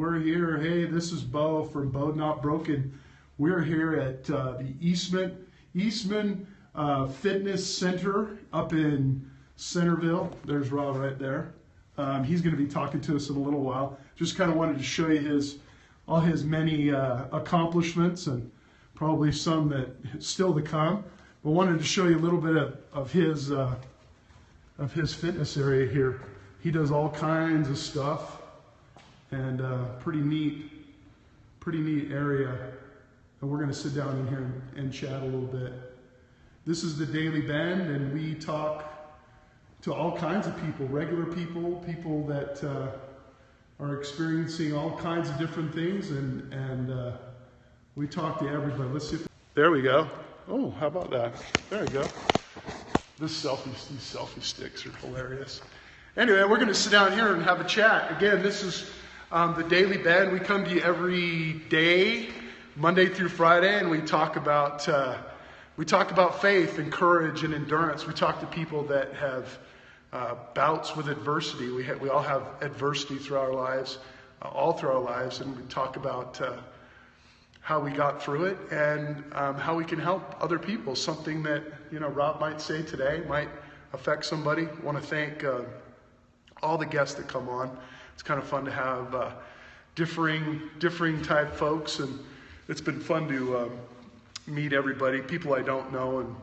we're here. Hey, this is Bo from BEAU'D Not Broken. We're here at the Eastman Fitness Center up in Centerville. There's Rob right there. He's going to be talking to us in a little while. Just kind of wanted to show you all his many accomplishments and probably some that still to come. But wanted to show you a little bit of his fitness area here. He does all kinds of stuff, and pretty neat area. And we're going to sit down in here and chat a little bit. This is the Daily Bend, and we talk to all kinds of people, regular people, people that are experiencing all kinds of different things, and we talk to everybody. Let's see. There we go. Oh, how about that? There we go. These selfie sticks are hilarious. Anyway, we're going to sit down here and have a chat. Again, this is the Daily Bend. We come to you every day, Monday through Friday, and we talk about faith and courage and endurance. We talk to people that have bouts with adversity. We all have adversity through our lives, all through our lives, and we talk about how we got through it and how we can help other people. Something that Rob might say today might affect somebody. I want to thank all the guests that come on. It's kind of fun to have differing type folks, and it's been fun to meet everybody, people I don't know, and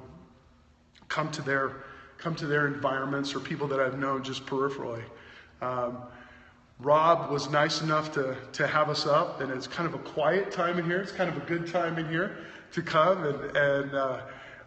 come to their environments, or people that I've known just peripherally. Rob was nice enough to have us up, and it's kind of a quiet time in here. It's kind of a good time in here to come. And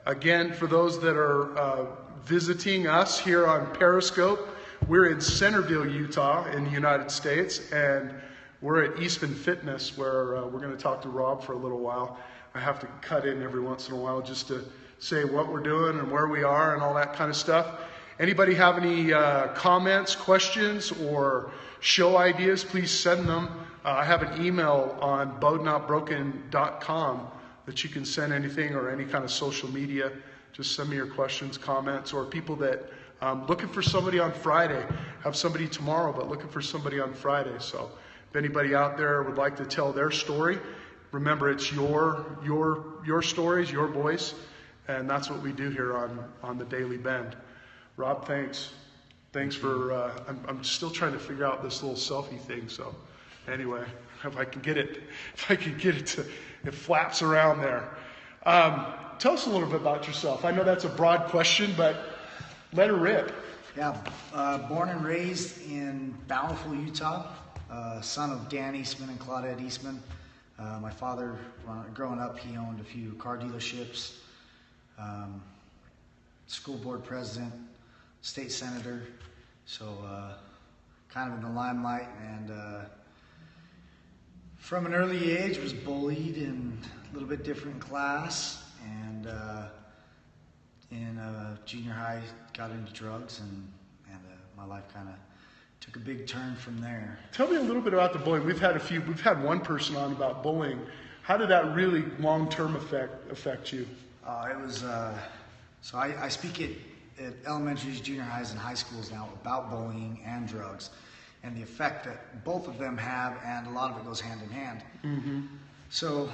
again, for those that are visiting us here on Periscope, we're in Centerville, Utah in the United States, and we're at Eastman Fitness, where we're going to talk to Rob for a little while. I have to cut in every once in a while just to say what we're doing and where we are and all that kind of stuff. Anybody have any comments, questions, or show ideas, please send them. I have an email on BEAU'DNotBroken.com that you can send anything, or any kind of social media. Just send me your questions, comments, or people that looking for somebody on Friday. Have somebody tomorrow, but looking for somebody on Friday. So if anybody out there would like to tell their story, remember it's your stories, your voice, and that's what we do here on the Daily Bend. Rob, thanks. Thanks for, I'm still trying to figure out this little selfie thing. So anyway, if I can get it it flaps around there. Tell us a little bit about yourself. I know that's a broad question, but let her rip. Yeah, born and raised in Bountiful, Utah, son of Dan Eastman and Claudette Eastman. My father, growing up, he owned a few car dealerships, school board president, state senator, so kind of in the limelight. And from an early age was bullied in a little bit different class, and in junior high got into drugs, and my life kind of took a big turn from there. Tell me a little bit about the bullying. We've had one person on about bullying. How did that really long-term affect you? It was, so I speak at elementaries, junior highs, and high schools now about bullying and drugs, and the effect that both of them have, and a lot of it goes hand in hand. Mm-hmm. So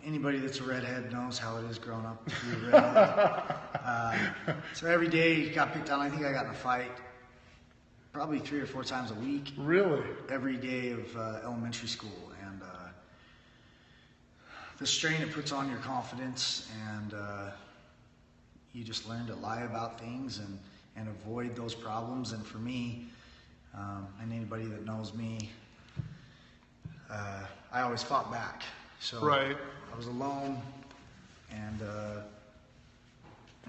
anybody that's a redhead knows how it is growing up to be a redhead. So every day you got picked on. I think I got in a fight probably 3 or 4 times a week. Really? Every day of elementary school. And the strain it puts on your confidence, and you just learn to lie about things and avoid those problems. And for me, and anybody that knows me, I always fought back. So right. I was alone and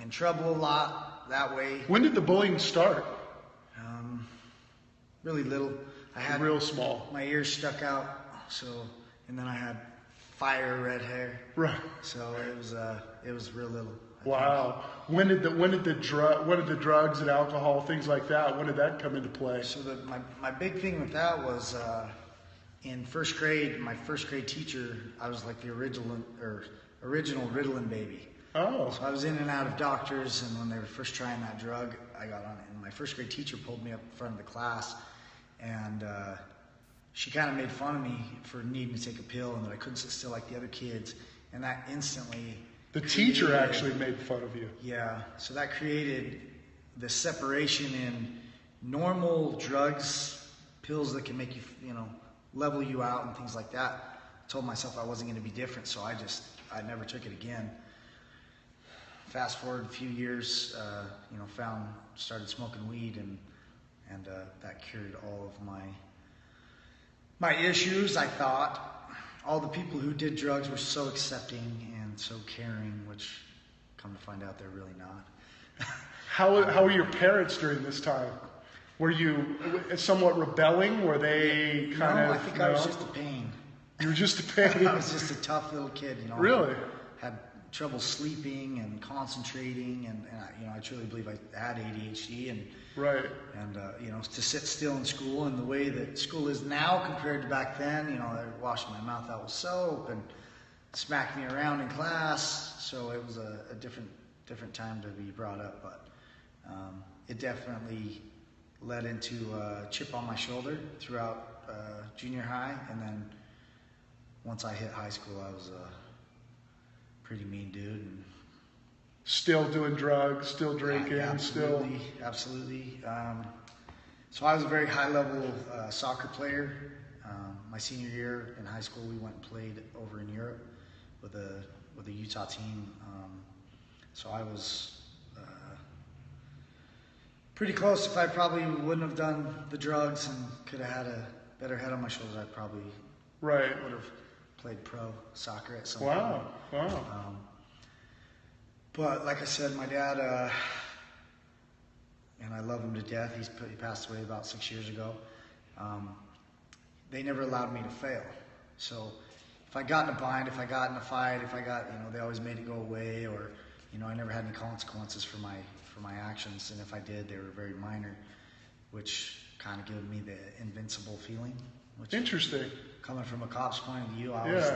in trouble a lot that way. When did the bullying start? Really little. I had real small. My ears stuck out, and then I had fire red hair. Right. So it was real little. Wow. When did the drugs and alcohol, things like that, when did that come into play? So my big thing with that was in first grade. My first grade teacher, I was like the original Ritalin baby. Oh. So I was in and out of doctors, and when they were first trying that drug, I got on it. And my first grade teacher pulled me up in front of the class and she kind of made fun of me for needing to take a pill and that I couldn't sit still like the other kids. And that instantly... The teacher actually made fun of you. Yeah. So that created the separation in normal drugs, pills that can make you, level you out and things like that. I told myself I wasn't going to be different, so I never took it again. Fast forward a few years, started smoking weed, and that cured all of my issues. I thought all the people who did drugs were so accepting and so caring, which come to find out they're really not. How were your parents during this time? Were you somewhat rebelling? Were they kind of? I think I was just a pain. You were just a pain. I was just a tough little kid, Really? Had trouble sleeping and concentrating, and I truly believe I had ADHD, and right. And to sit still in school, and the way that school is now compared to back then, they're washing my mouth out with soap and smacking me around in class. So it was a different time to be brought up, but it definitely led into a chip on my shoulder throughout junior high, and then once I hit high school, I was a pretty mean dude. And still doing drugs, still drinking, absolutely. So I was a very high-level soccer player. My senior year in high school, we went and played over in Europe with a Utah team. So I was pretty close. If I probably wouldn't have done the drugs and could have had a better head on my shoulders, I probably would have played pro soccer at some point. Wow. But like I said, my dad, and I love him to death. He passed away about 6 years ago. They never allowed me to fail. So if I got in a bind, if I got in a fight, they always made it go away, or, I never had any consequences for my actions. And if I did, they were very minor, which kind of gave me the invincible feeling. Which, interesting. Coming from a cop's point of view, I was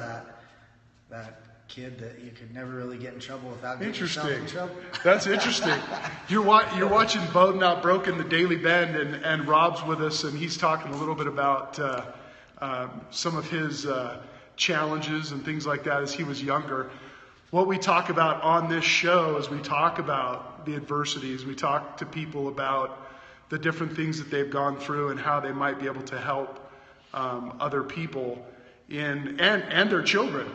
that kid that you could never really get in trouble without getting yourself in trouble. That's interesting. You're watching BEAU'D Not Broken, the Daily Bend, and Rob's with us, and he's talking a little bit about some of his challenges and things like that as he was younger. What we talk about on this show is we talk about the adversities. We talk to people about the different things that they've gone through and how they might be able to help other people and their children.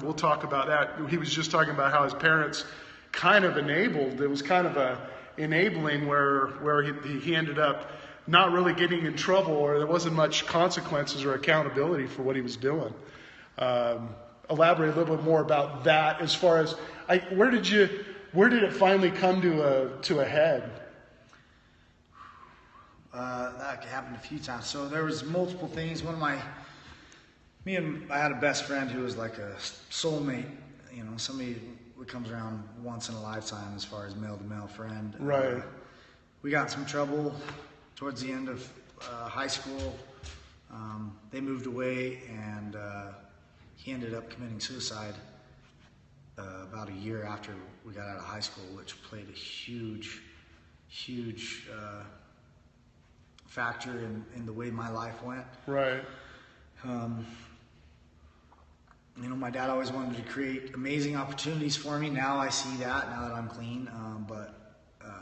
We'll talk about that. He was just talking about how his parents kind of enabled. It was kind of a enabling where he ended up not really getting in trouble, or there wasn't much consequences or accountability for what he was doing. Elaborate a little bit more about that. As far as where did it finally come to a head? That happened a few times. So there was multiple things. I had a best friend who was like a soulmate, somebody who comes around once in a lifetime as far as male-to-male friend. Right. We got in some trouble towards the end of high school. They moved away, and he ended up committing suicide about a year after we got out of high school, which played a huge factor in the way my life went. Right. My dad always wanted to create amazing opportunities for me. Now I see that, now that I'm clean.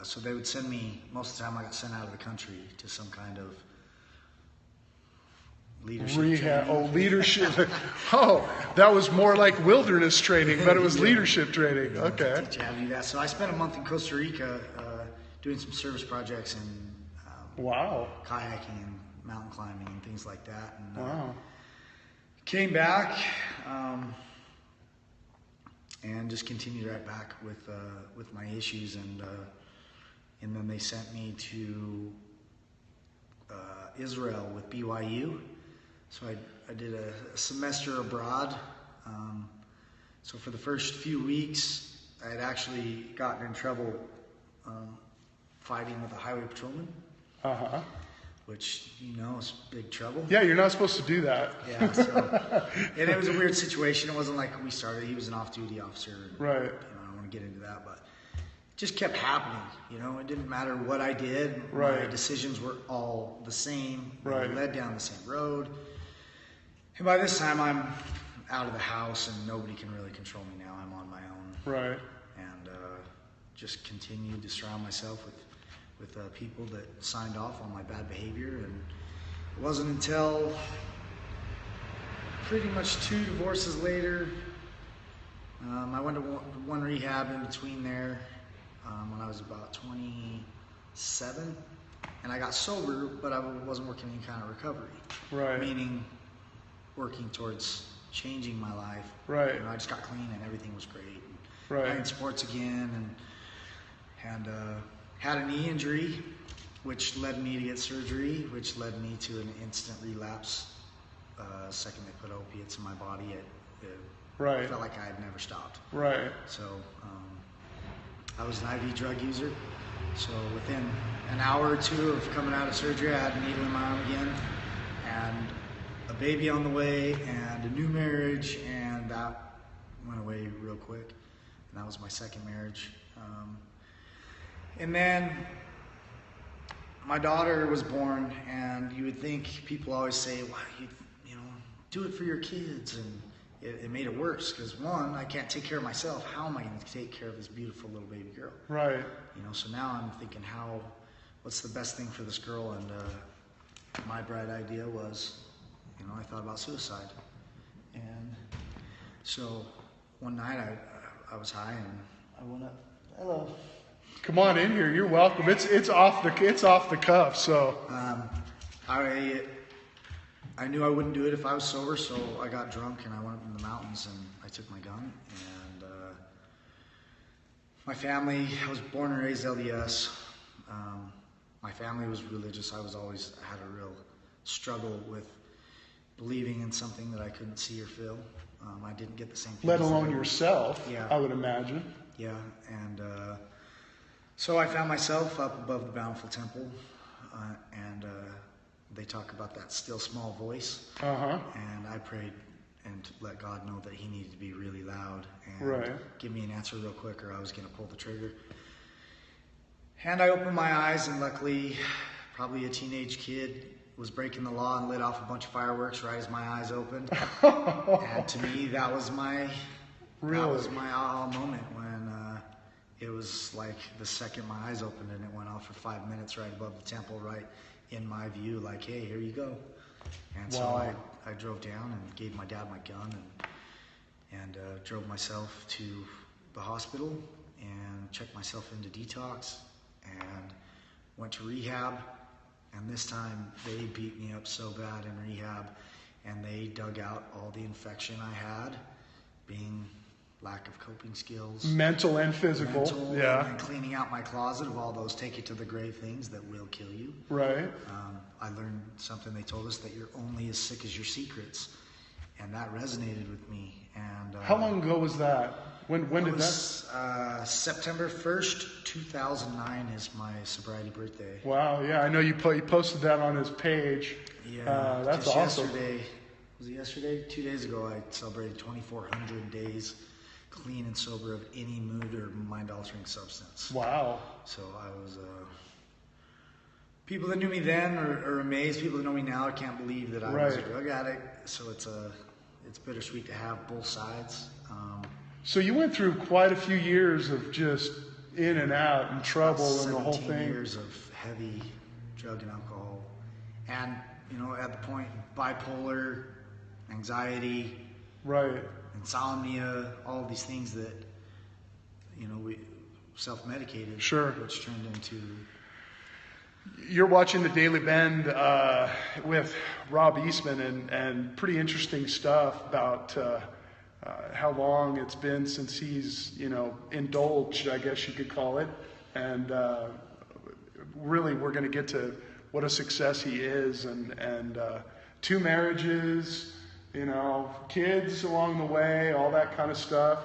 So they would send me, most of the time I got sent out of the country to some kind of leadership rehab. training. Oh, leadership. That was more like wilderness training, but it was leadership training. Okay. Teach you how to do that. So I spent a month in Costa Rica doing some service projects and kayaking and mountain climbing and things like that. And, came back and just continued right back with my issues, and then they sent me to Israel with BYU. So I did a semester abroad. So for the first few weeks, I had actually gotten in trouble fighting with a highway patrolman. Which, is big trouble. Yeah, you're not supposed to do that. Yeah, so, and it was a weird situation. It wasn't like we started. He was an off-duty officer. And, right. I don't want to get into that, but just kept happening. You know, it didn't matter what I did. Right. My decisions were all the same. Right. They led down the same road. And by this time, I'm out of the house, and nobody can really control me now. I'm on my own. Right. And just continued to surround myself with people that signed off on my bad behavior. And it wasn't until pretty much 2 divorces later, I went to one rehab in between there when I was about 27, and I got sober, but I wasn't working any kind of recovery. Right. Meaning working towards changing my life. Right. You know, I just got clean and everything was great. Right. Playing sports again, and had a knee injury, which led me to get surgery, which led me to an instant relapse. Second they put opiates in my body, it Right. felt like I had never stopped. Right. So I was an IV drug user. So within an hour or two of coming out of surgery, I had a needle in my arm again, and a baby on the way, and a new marriage, and that went away real quick. And that was my second marriage. And then my daughter was born, and you would think, people always say, "Why you know, do it for your kids," and it made it worse, because one, I can't take care of myself. How am I going to take care of this beautiful little baby girl? Right. You know, so now I'm thinking, what's the best thing for this girl? And my bright idea was, you know, I thought about suicide. And so one night I was high, and I went up. Hello. Come on in here. You're welcome. It's off the cuff. So I knew I wouldn't do it if I was sober, so I got drunk and I went up in the mountains and I took my gun. And my family, I was born and raised LDS. My family was religious. I had a real struggle with believing in something that I couldn't see or feel. I didn't get the same things. let alone yourself, Yeah. I would imagine. Yeah, and so I found myself up above the Bountiful Temple, and they talk about that still small voice. Uh-huh. And I prayed and let God know that he needed to be really loud and Right. give me an answer real quick, or I was going to pull the trigger. And I opened my eyes, and luckily, probably a teenage kid was breaking the law and lit off a bunch of fireworks right as my eyes opened. And to me, that was my aha moment, when it was like the second my eyes opened and it went off for 5 minutes right above the temple, right in my view, like, hey, here you go. And so I drove down and gave my dad my gun, and drove myself to the hospital and checked myself into detox and went to rehab. And this time they beat me up so bad in rehab, and they dug out all the infection I had, being lack of coping skills. Mental and physical. Yeah. And cleaning out my closet of all those take you to the grave things that will kill you. Right. I learned something they told us, that you're only as sick as your secrets. And that resonated with me. And How long ago was that? When did that? September 1st, 2009 is my sobriety birthday. Wow, yeah, I know you posted that on his page. Yeah, that's just awesome. Was it yesterday? 2 days ago, I celebrated 2,400 days clean and sober of any mood or mind-altering substance. Wow. So I was, people that knew me then are amazed. People that know me now can't believe that I was a drug addict. So it's bittersweet to have both sides. So you went through quite a few years of just in and out and trouble and the whole 17 thing. years of heavy drug and alcohol. And, you know, at the point, bipolar, anxiety, Right. insomnia, all of these things that, you know, we self-medicated. Sure. Which turned into... You're watching the Daily Bend with Rob Eastman, and pretty interesting stuff about how long it's been since he's, you know, indulged, I guess you could call it. And really, we're going to get to what a success he is, and 2 marriages, you know, kids along the way, all that kind of stuff.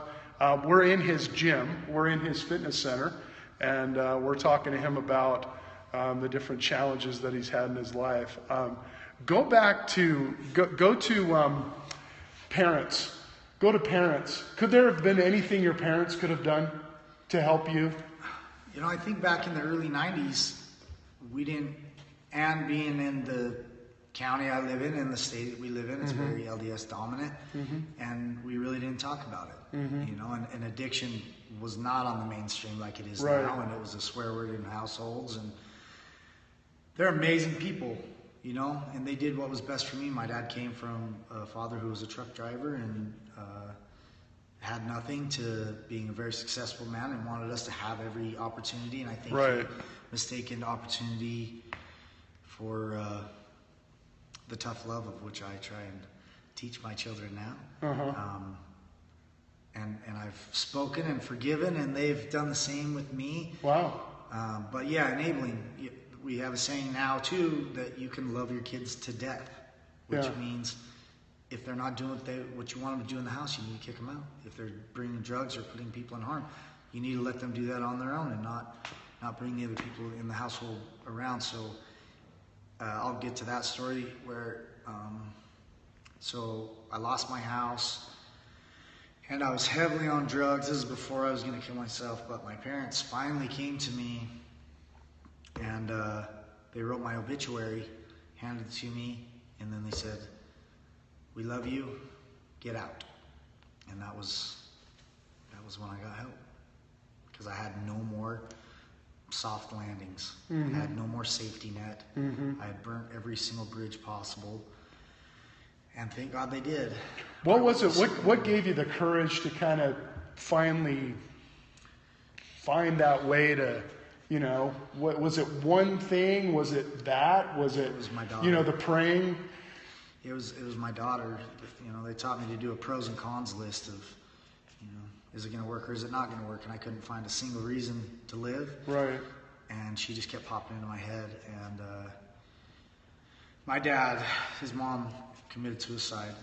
We're in his gym, we're in his fitness center, and we're talking to him about the different challenges that he's had in his life. Go to parents. Go to parents. Could there have been anything your parents could have done to help you? You know, I think back in the early 90s, we didn't, and being in the county I live in the state that we live in, it's very LDS dominant, and we really didn't talk about it. You know, and addiction was not on the mainstream like it is now, and it was a swear word in households, and they're amazing people, you know, and they did what was best for me. My dad came from a father who was a truck driver and had nothing to being a very successful man and wanted us to have every opportunity, and I think he mistaken opportunity for the tough love of which I try and teach my children now. And I've spoken and forgiven, and they've done the same with me. Wow. But yeah, enabling. We have a saying now too that you can love your kids to death, which means if they're not doing what you want them to do in the house, you need to kick them out. If they're bringing drugs or putting people in harm, you need to let them do that on their own and not bring the other people in the household around. So I'll get to that story where, so I lost my house and I was heavily on drugs. This is before I was going to kill myself, but my parents finally came to me and they wrote my obituary, handed it to me, and then they said, "We love you, get out." And that was when I got help, because I had no more soft landings. I had no more safety net. I had burnt every single bridge possible, and thank God they did. What was it? What gave you the courage to kind of finally find that way to, you know, what was it? One thing? Was it that? Was it? It was my daughter. You know, the praying. It was my daughter. You know, they taught me to do a pros and cons list of, you know, is it going to work or is it not going to work? And I couldn't find a single reason to live. Right. And she just kept popping into my head. And my dad, his mom committed suicide,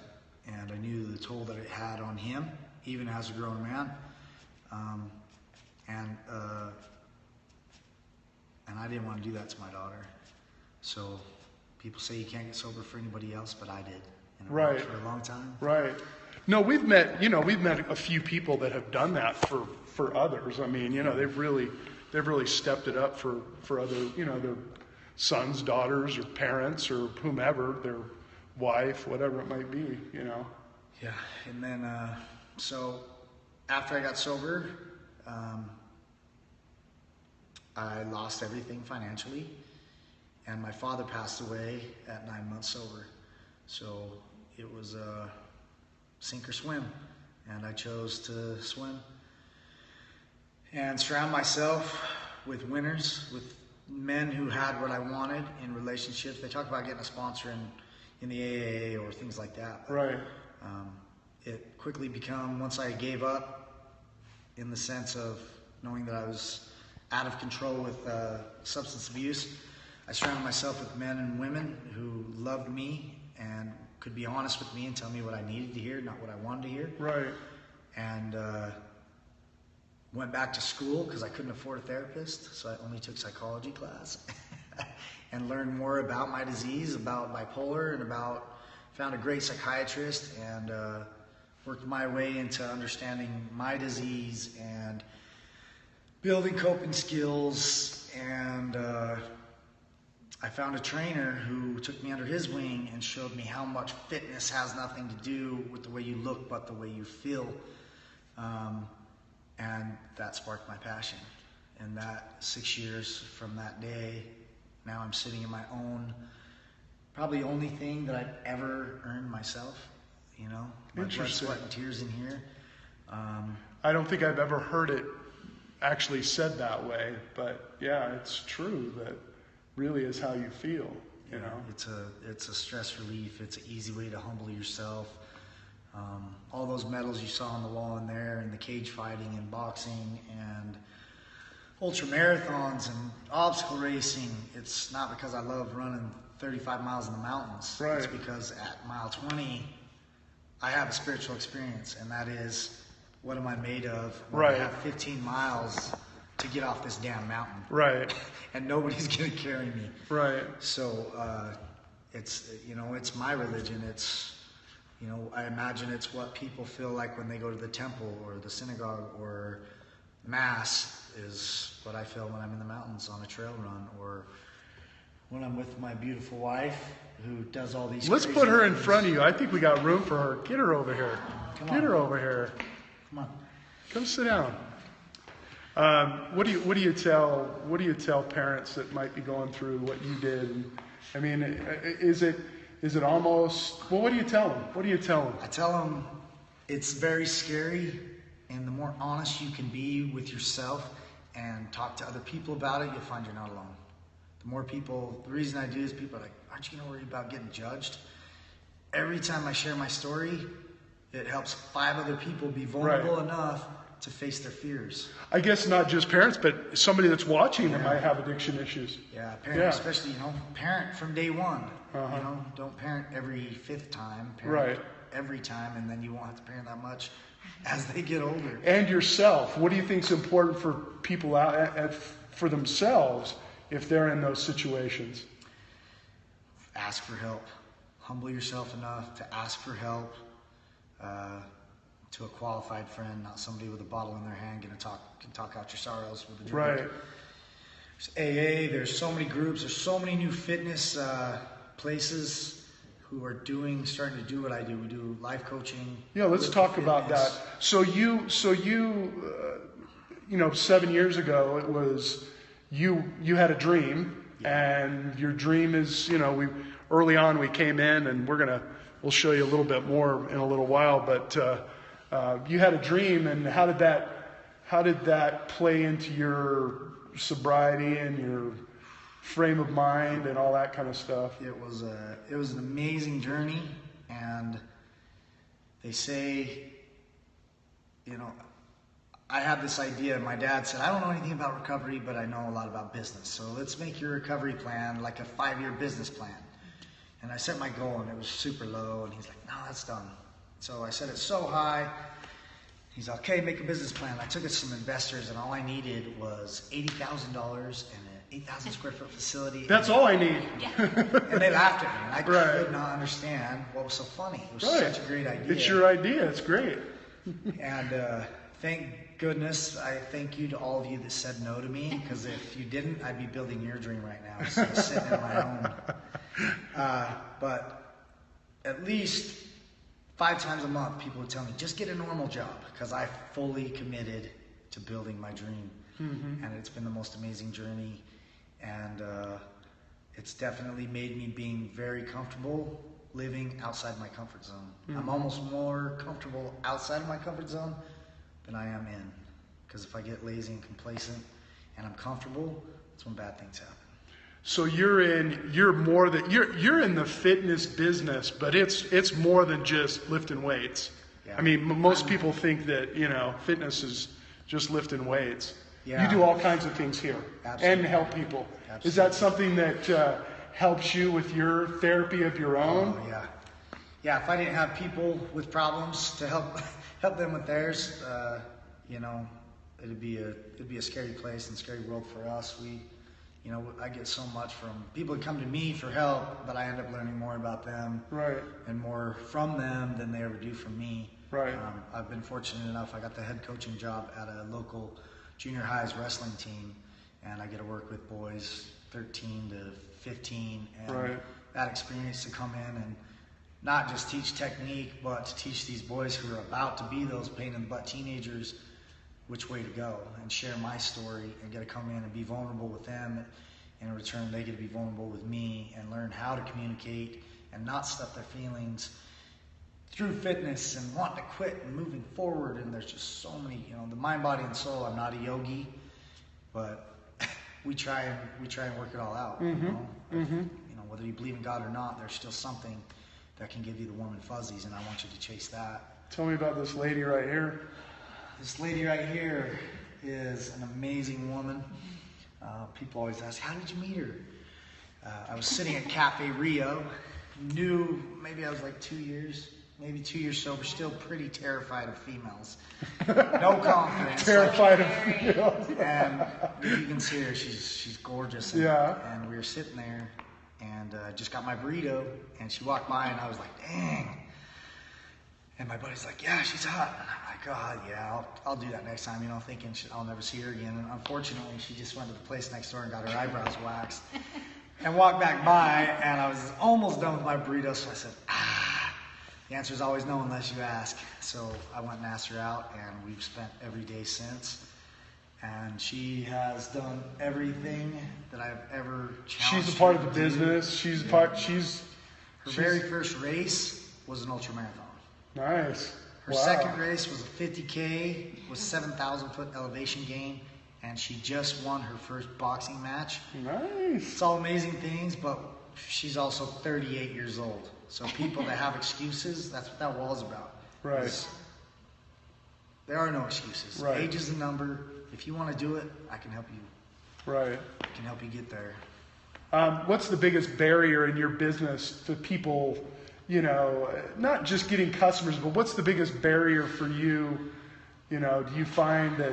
and I knew the toll that it had on him, even as a grown man. And I didn't want to do that to my daughter. So people say you can't get sober for anybody else, but I did. And it worked for a long time. Right. No, we've met a few people that have done that for others. I mean, you know, they've really stepped it up for other, you know, their sons, daughters, or parents, or whomever, their wife, whatever it might be, you know. Yeah. And then, so after I got sober, I lost everything financially, and my father passed away at 9 months sober. So it was sink or swim, and I chose to swim and surround myself with winners, with men who had what I wanted in relationships. They talk about getting a sponsor in the AAA or things like that. Right. It quickly became, once I gave up in the sense of knowing that I was out of control with substance abuse, I surrounded myself with men and women who loved me and could be honest with me and tell me what I needed to hear, not what I wanted to hear. Right. And went back to school because I couldn't afford a therapist, so I only took psychology class and learned more about my disease, about bipolar, and found a great psychiatrist, and worked my way into understanding my disease and building coping skills. And I found a trainer who took me under his wing and showed me how much fitness has nothing to do with the way you look, but the way you feel. And that sparked my passion. And that 6 years from that day, now I'm sitting in my own, probably only thing that I've ever earned myself, you know, my blood, sweat, and tears in here. I don't think I've ever heard it actually said that way, but yeah, it's true. That really is how you feel, you know. It's a stress relief. It's an easy way to humble yourself. All those medals you saw on the wall in there, and the cage fighting and boxing and ultra marathons and obstacle racing, it's not because I love running 35 miles in the mountains. Right. It's because at mile 20, I have a spiritual experience, and that is, what am I made of when I have 15 miles to get off this damn mountain? Right. And nobody's going to carry me. Right. So it's, you know, it's my religion. It's, you know, I imagine it's what people feel like when they go to the temple or the synagogue or mass is what I feel when I'm in the mountains on a trail run, or when I'm with my beautiful wife who does all these. Let's put her in front of you. I think we got room for her. Get her over here. Get her over here. Come on. Come sit down. What do you tell parents that might be going through what you did? And, I mean, is it almost? Well, what do you tell them? What do you tell them? I tell them it's very scary, and the more honest you can be with yourself and talk to other people about it, you'll find you're not alone. The more people, the reason I do is people are like, aren't you going to worry about getting judged? Every time I share my story, it helps 5 other people be vulnerable enough to face their fears. I guess not just parents, but somebody that's watching that might have addiction issues. Yeah, parents, especially, parent from day one. Don't parent every 5th time. Parent every time, and then you won't have to parent that much as they get older. And yourself. What do you think is important for people for themselves if they're in those situations? Ask for help. Humble yourself enough to ask for help. To a qualified friend, not somebody with a bottle in their hand can talk out your sorrows with a drink. Right. There's AA, there's so many groups, there's so many new fitness places who are starting to do what I do. We do life coaching. Yeah, let's talk about that. So you 7 years ago, it was you had a dream, and your dream is, early on we came in, and we'll show you a little bit more in a little while, but you had a dream, and how did that play into your sobriety and your frame of mind and all that kind of stuff? It was an amazing journey, and they say, I had this idea. My dad said, I don't know anything about recovery, but I know a lot about business. So let's make your recovery plan like a 5-year business plan. And I set my goal, and it was super low, and he's like, no, that's done. So I set it so high. He's like, okay, make a business plan. I took it to some investors, and all I needed was $80,000 and an 8,000 square foot facility. That's all I need. Yeah. And they laughed at me, and I could not understand what was so funny. It was such a great idea. It's your idea. It's great. And thank goodness, I thank you to all of you that said no to me, because if you didn't, I'd be building your dream right now instead of sitting in my own. But at least 5 times a month, people would tell me, just get a normal job, because I fully committed to building my dream. Mm-hmm. And it's been the most amazing journey. And it's definitely made me being very comfortable living outside my comfort zone. Mm-hmm. I'm almost more comfortable outside of my comfort zone than I am in. Because if I get lazy and complacent and I'm comfortable, that's when bad things happen. So you're in the fitness business, but it's more than just lifting weights. Yeah. I mean, most people think that, fitness is just lifting weights. Yeah. You do all kinds of things here. Absolutely. And help people. Absolutely. Is that something that helps you with your therapy of your own? Oh, yeah. Yeah, if I didn't have people with problems to help them with theirs, it'd be a scary place and scary world for us. I get so much from people that come to me for help, but I end up learning more about them, and more from them than they ever do from me. Right. I've been fortunate enough. I got the head coaching job at a local junior high's wrestling team, and I get to work with boys 13 to 15, and that experience to come in and not just teach technique, but to teach these boys who are about to be those pain in the butt teenagers which way to go, and share my story, and get to come in and be vulnerable with them. In return, they get to be vulnerable with me and learn how to communicate and not stuff their feelings through fitness and wanting to quit and moving forward. And there's just so many, the mind, body, and soul. I'm not a yogi, but we try and work it all out. Mm-hmm. Whether you believe in God or not, there's still something that can give you the warm and fuzzies, and I want you to chase that. Tell me about this lady right here. This lady right here is an amazing woman. People always ask, how did you meet her? I was sitting at Cafe Rio, maybe I was like 2 years sober, still pretty terrified of females. No confidence. Terrified of females. And you can see her, she's gorgeous. And we were sitting there, and just got my burrito, and she walked by, and I was like, dang. And my buddy's like, yeah, she's hot. And I'm like, God, yeah, I'll do that next time, you know, thinking I'll never see her again. And unfortunately, she just went to the place next door and got her eyebrows waxed. And walked back by, and I was almost done with my burrito, so I said, the answer is always no unless you ask. So I went and asked her out, and we've spent every day since. And she has done everything that I've ever challenged. She's a part of her the to do. business. She's a Yeah. part. Her very first race was an ultra marathon. Nice. Her Wow. second race was a 50K, was 7,000 foot elevation gain, and she just won her first boxing match. Nice. It's all amazing things, but she's also 38 years old. So people that have excuses, that's what that wall is about. Right. Is there are no excuses. Right. Age is a number. If you want to do it, I can help you. Right. I can help you get there. What's the biggest barrier in your business to people, you know, not just getting customers, but what's the biggest barrier for you? You know, do you find that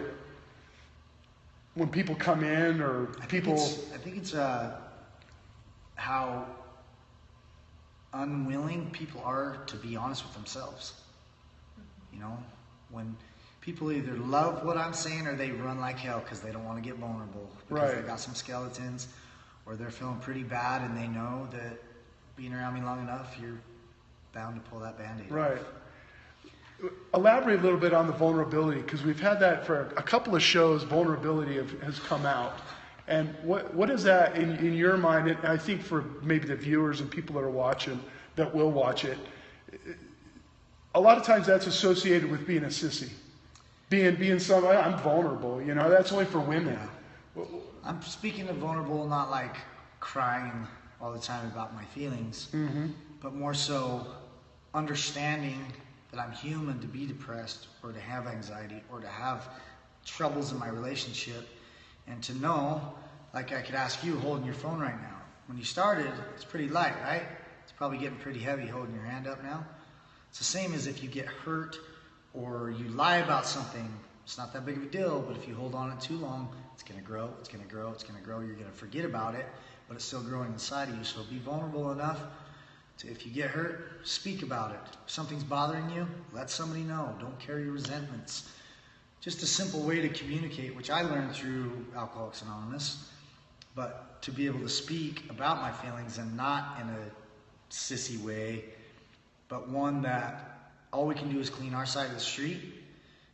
when people come in or people... I think it's how unwilling people are to be honest with themselves. You know, when people either love what I'm saying or they run like hell because they don't want to get vulnerable. Because Right. they got some skeletons or they're feeling pretty bad and they know that being around me long enough, you're bound to pull that Band-Aid Right. off. Elaborate a little bit on the vulnerability, because we've had that for a couple of shows. Vulnerability has come out, and what is that in your mind? And I think for maybe the viewers and people that are watching, that will watch it, a lot of times that's associated with being a sissy, being somebody. I'm vulnerable. You know, that's only for women. Yeah. I'm speaking of vulnerable, not like crying all the time about my feelings, but more so understanding that I'm human to be depressed or to have anxiety or to have troubles in my relationship, and to know, like I could ask you holding your phone right now. When you started, it's pretty light, right? It's probably getting pretty heavy holding your hand up now. It's the same as if you get hurt or you lie about something. It's not that big of a deal, but if you hold on it too long, it's going to grow, it's going to grow, it's going to grow. You're going to forget about it, but it's still growing inside of you. So be vulnerable enough to, if you get hurt, speak about it. If something's bothering you, let somebody know. Don't carry resentments. Just a simple way to communicate, which I learned through Alcoholics Anonymous, but to be able to speak about my feelings and not in a sissy way, but one that all we can do is clean our side of the street,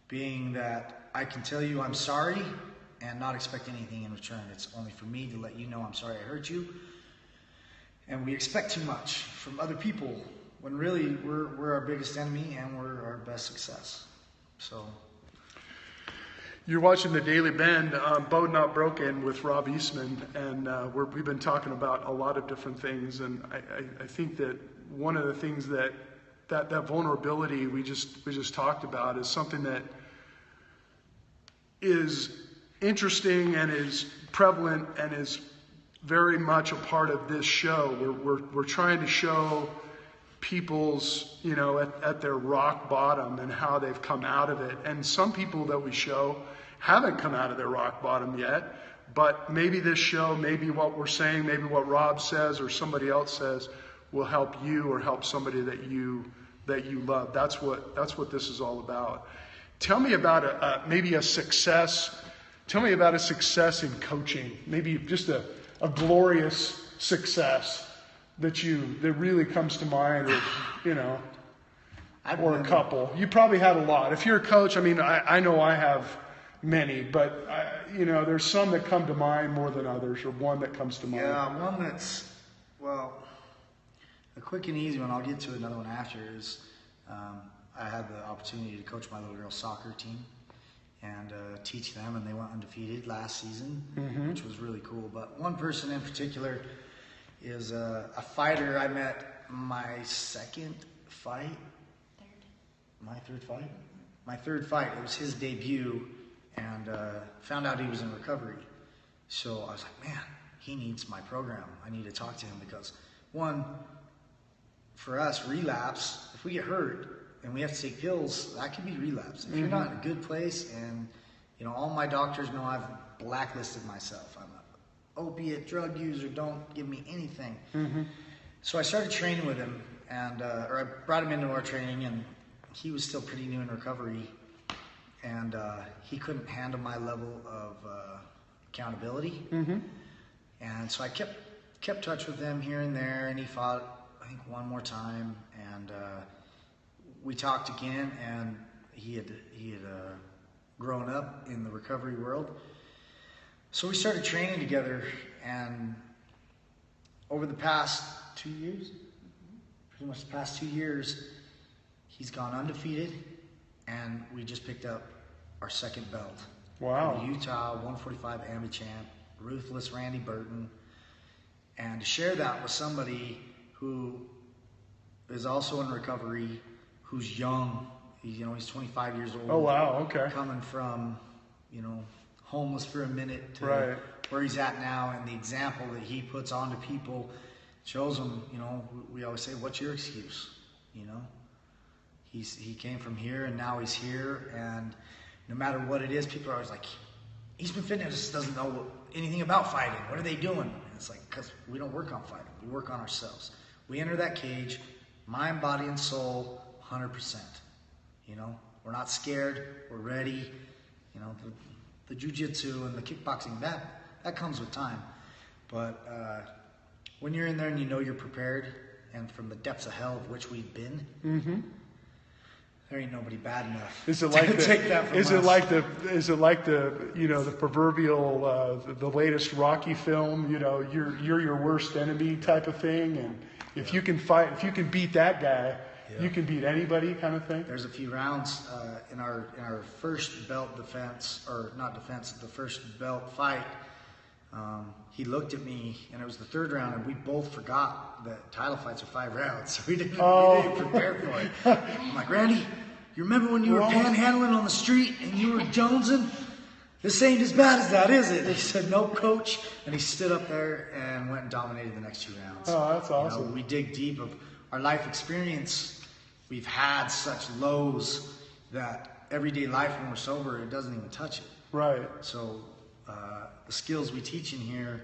being that I can tell you I'm sorry and not expect anything in return. It's only for me to let you know I'm sorry I hurt you. And we expect too much from other people when really we're our biggest enemy and we're our best success. So You're watching the Daily Bend, BEAU'D Not Broken with Rob Eastman, and we've been talking about a lot of different things, and I think that one of the things that vulnerability we just talked about is something that is interesting and is prevalent and is very much a part of this show. We're trying to show people's, you know, at their rock bottom and how they've come out of it. And some people that we show haven't come out of their rock bottom yet, but maybe this show, maybe what we're saying, maybe what Rob says or somebody else says will help you or help somebody that you love. That's what this is all about. Tell me about maybe a success. Tell me about a success in coaching. Maybe just a glorious success that really comes to mind, or, you know, or a couple. You probably had a lot. If you're a coach, I mean, I know I have many, but you know, there's some that come to mind more than others, or one that comes to mind. yeah, one that's, well, a quick and easy one, I'll get to another one after, is I had the opportunity to coach my little girls' soccer team and teach them, and they went undefeated last season, which was really cool. But one person in particular is a fighter I met my second fight. My third fight. It was his debut, and found out he was in recovery. So I was like, man, he needs my program. I need to talk to him because, one, for us, relapse, if we get hurt and we have to take pills, that could be relapse. If you're not in a good place, and you know, all my doctors know I've blacklisted myself. I'm an opiate drug user. Don't give me anything. So I started training with him, and or I brought him into our training, and he was still pretty new in recovery, and he couldn't handle my level of accountability. And so I kept touch with him here and there, and he fought, I think, one more time, and we talked again, and he had grown up in the recovery world. So we started training together, and over the past 2 years, pretty much the past 2 years, he's gone undefeated, and we just picked up our second belt. Wow. The Utah 145 Ambi champ, Ruthless Randy Burton. And to share that with somebody who is also in recovery, who's young, he's 25 years old. Oh, wow, okay. Coming from, homeless for a minute to right. where he's at now, and the example that he puts onto people shows them, we always say, what's your excuse? He came from here, and now he's here, and no matter what it is, people are always like, Eastman Fitness doesn't know anything about fighting. What are they doing? And it's like, because we don't work on fighting. We work on ourselves. We enter that cage, mind, body, and soul, 100%. We're not scared. We're ready. The jiu-jitsu and the kickboxing, that comes with time. But when you're in there and you're prepared, and from the depths of hell of which we've been, there ain't nobody bad enough. Is it like to take that from us. Is it like the the proverbial the latest Rocky film? You're your worst enemy type of thing, and if you can beat that guy, you can beat anybody, kind of thing. There's a few rounds in our first belt defense, or not defense, the first belt fight. He looked at me, and it was the third round, and we both forgot that title fights are 5 rounds, so we didn't prepare for it. I'm like, Randy, you remember when you were panhandling on the street and you were jonesing? This ain't as bad as that, is it? He said, nope, coach. And he stood up there and went and dominated the next 2 rounds. Oh, that's awesome. We dig deep of our life experience. We've had such lows that everyday life when we're sober, it doesn't even touch it. Right. So the skills we teach in here,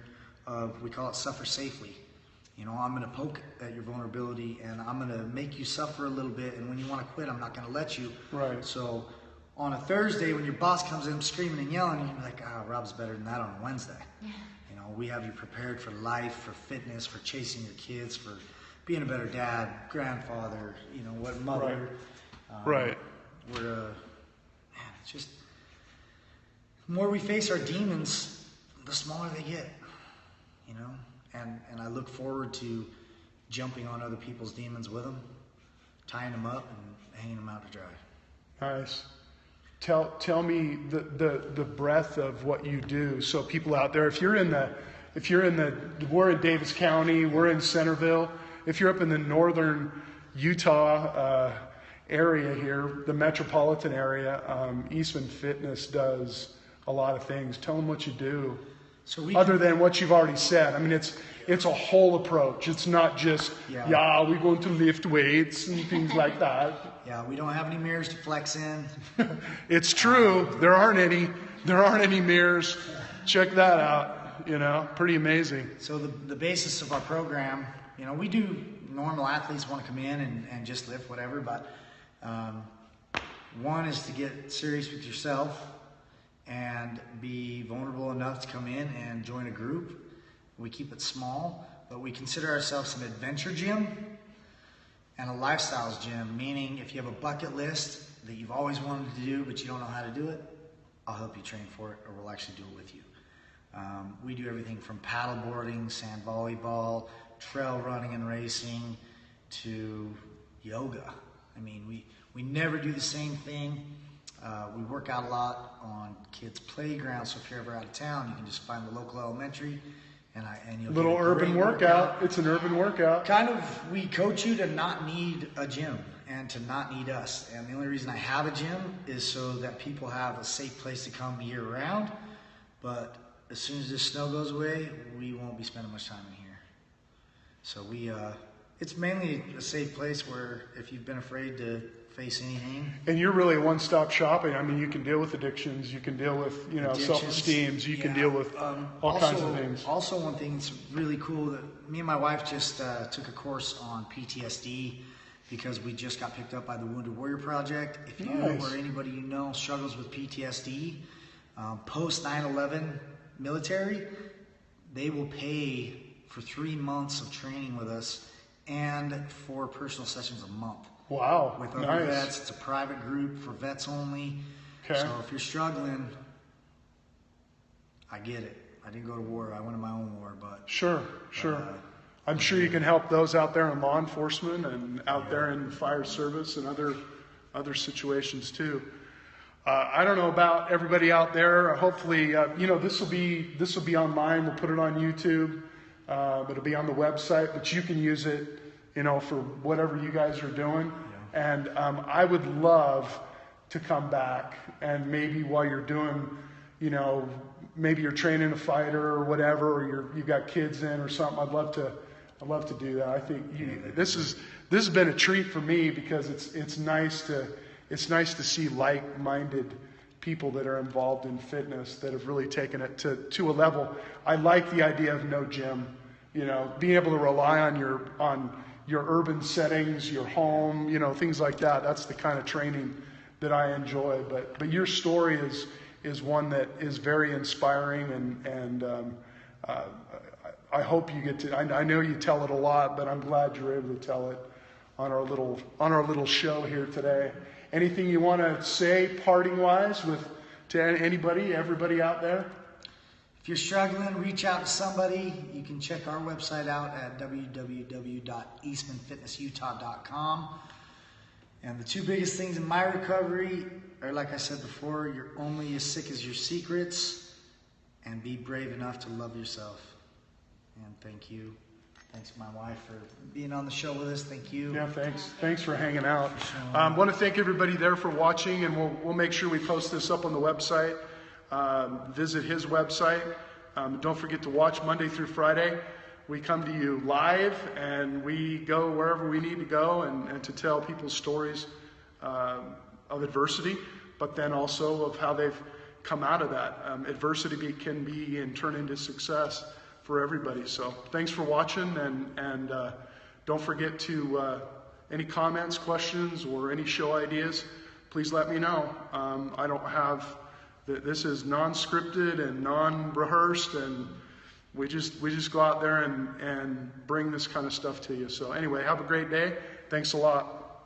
we call it suffer safely. I'm going to poke at your vulnerability, and I'm going to make you suffer a little bit, and when you want to quit, I'm not going to let you. Right. So on a Thursday, when your boss comes in screaming and yelling, you're like, Rob's better than that on a Wednesday. Yeah. We have you prepared for life, for fitness, for chasing your kids, for being a better dad, grandfather, what mother. Right. We're, it's just, the more we face our demons, the smaller they get, and I look forward to jumping on other people's demons with them, tying them up and hanging them out to dry. Nice. Tell me the breadth of what you do. So people out there, if you're in we're in Davis County, we're in Centerville. If you're up in the northern Utah area here, the metropolitan area, Eastman Fitness does a lot of things. Tell them what you do. Other than what you've already said. I mean, it's a whole approach. It's not just, we're going to lift weights and things like that. Yeah, we don't have any mirrors to flex in. It's true. There aren't any mirrors. Check that out. Pretty amazing. So the basis of our program, we do normal athletes want to come in and just lift whatever, but one is to get serious with yourself and be vulnerable enough to come in and join a group. We keep it small, but we consider ourselves an adventure gym and a lifestyles gym, meaning if you have a bucket list that you've always wanted to do but you don't know how to do it, I'll help you train for it, or we'll actually do it with you. We do everything from paddle boarding, sand volleyball, trail running and racing, to yoga. I mean, we never do the same thing. We work out a lot on kids' playgrounds, so if you're ever out of town, you can just find the local elementary, and you'll little get a urban great workout. It's an urban workout. Kind of, we coach you to not need a gym and to not need us. And the only reason I have a gym is so that people have a safe place to come year round. But as soon as this snow goes away, we won't be spending much time in here. So it's mainly a safe place where if you've been afraid to face anything. And you're really a one-stop shopping. I mean, you can deal with addictions, you can deal with, self-esteem, you can deal with all kinds of things. Also, one thing that's really cool that me and my wife just took a course on PTSD because we just got picked up by the Wounded Warrior Project. If you Nice. or anybody you know struggles with PTSD, post 9/11 military, they will pay for 3 months of training with us and 4 personal sessions a month. Wow, With other nice. vets. It's a private group for vets only. Okay. So if you're struggling, I get it. I didn't go to war. I went to my own war, but Sure. I'm sure you can help those out there in law enforcement and out Yeah. there in fire service and other situations too. I don't know about everybody out there. Hopefully, this will be online. We'll put it on YouTube. It'll be on the website, but you can use it, for whatever you guys are doing. Yeah. And I would love to come back and maybe while you're doing, maybe you're training a fighter or whatever, or you've got kids in or something. I'd love to do that. I think this has been a treat for me because it's nice to see like-minded people that are involved in fitness that have really taken it to a level. I like the idea of no gym, being able to rely on your urban settings, your home, things like that. That's the kind of training that I enjoy. But your story is one that is very inspiring, and I hope you get to. I know you tell it a lot, but I'm glad you're able to tell it on our little show here today. Anything you want to say parting wise to everybody out there? if you're struggling, reach out to somebody. You can check our website out at www.eastmanfitnessutah.com. And the 2 biggest things in my recovery are, like I said before, you're only as sick as your secrets, and be brave enough to love yourself. And thank you. Thanks to my wife for being on the show with us. Thank you. Yeah, thanks for hanging out. Want to thank everybody there for watching, and we'll make sure we post this up on the website. Visit his website. Don't forget to watch Monday through Friday. We come to you live, and we go wherever we need to go and to tell people's stories of adversity, but then also of how they've come out of that. Adversity can be and turn into success for everybody. So thanks for watching, and don't forget to any comments, questions, or any show ideas, please let me know. I don't have this is non-scripted and non-rehearsed, and we just go out there and bring this kind of stuff to you. So anyway, have a great day. Thanks a lot.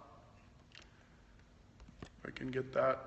If I can get that.